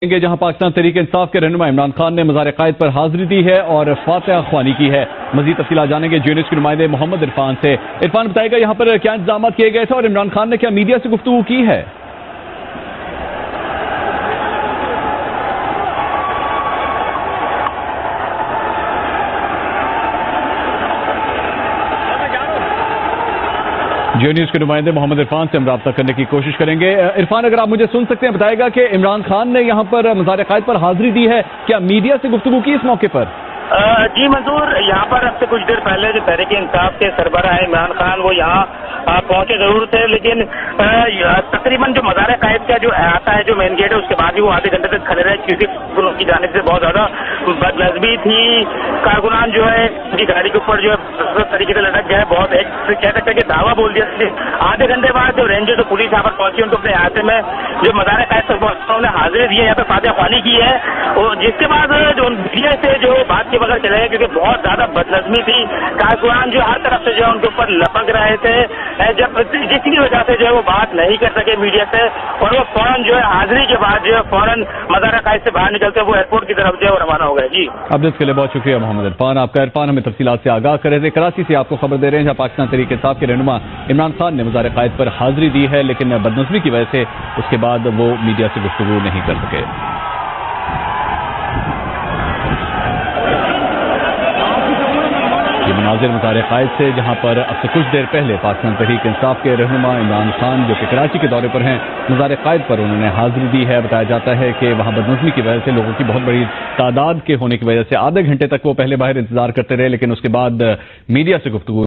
جہاں پاکستان تحریک انصاف کے رہنما عمران خان نے مزار قائد پر حاضری دی ہے اور فاتحہ خوانی کی ہے۔ مزید تفصیلات جانیں گے جے این ایس کے نمائندے محمد عرفان سے۔ عرفان بتائے گا یہاں پر کیا انتظامات کیے گئے تھے اور عمران خان نے کیا میڈیا سے گفتگو کی ہے؟ جے این ایس کے نمائندے محمد عرفان سے ہم رابطہ کرنے کی کوشش کریں گے۔ عرفان، اگر آپ مجھے سن سکتے ہیں، بتائے گا کہ عمران خان نے یہاں پر مزار قائد پر حاضری دی ہے، کیا میڈیا سے گفتگو کی اس موقع پر؟ جی منظور، یہاں پر اب سے کچھ دیر پہلے جو تحریک انصاف کے سربراہ عمران خان وہ یہاں پہنچے ضرور تھے، لیکن تقریباً جو مزار قائد کا جو احاطہ ہے، جو مین گیٹ ہے، اس کے بعد بھی وہ آدھے گھنٹے تک کھڑے رہے کیونکہ ان کی جانب سے بہت زیادہ بدنظمی تھی۔ کارکنان جو ہے ان کی گاڑی کے اوپر جو ہے طریقے سے لٹک گیا ہے، بہت ایک کہہ سکتے ہیں کہ دعویٰ بول دیا۔ آدھے گھنٹے بعد جو رینجرز اور پولیس یہاں پر پہنچی، ان کو اپنے احاطے میں جو مزار قائد تک انہوں نے حاضری دی ہے، یہاں پہ فاتحہ خوانی کی ہے، اور جس کے بعد جو میڈیا سے جو بات کے بغیر چلے گئے کیونکہ بہت زیادہ بدنظمی تھی۔ کارکنان جو ہر طرف سے جو ہے ان کے اوپر لپک رہے تھے، جس کی وجہ سے جو ہے وہ بات نہیں کر سکے میڈیا سے، اور وہ فوراً جو ہے حاضری کے بعد جو ہے فوراً مزار قائد سے باہر نکلتے وہ ایئرپورٹ کی طرف جو ہے وہ روانہ ہو گئے۔ جی اپڈیٹ کے لیے بہت شکریہ محمد عرفان۔ آپ کا عرفان ہمیں تفصیلات سے آگاہ کر رہے تھے۔ کراچی سے آپ کو خبر دے رہے ہیں جہاں پاکستان تحریک انصاف کے رہنما عمران خان نے مزار قائد پر حاضری دی ہے، لیکن بدنظمی کی وجہ سے اس کے بعد وہ میڈیا سے گفتگو نہیں کر سکے۔ یہ مناظر مزار قائد سے جہاں پر اب سے کچھ دیر پہلے پاکستان تحریک انصاف کے رہنما عمران خان جو کہ کراچی کے دورے پر ہیں، مزار قائد پر انہوں نے حاضری دی ہے۔ بتایا جاتا ہے کہ وہاں بدنظمی کی وجہ سے لوگوں کی بہت بڑی تعداد کے ہونے کی وجہ سے آدھے گھنٹے تک وہ پہلے باہر انتظار کرتے رہے، لیکن اس کے بعد میڈیا سے گفتگو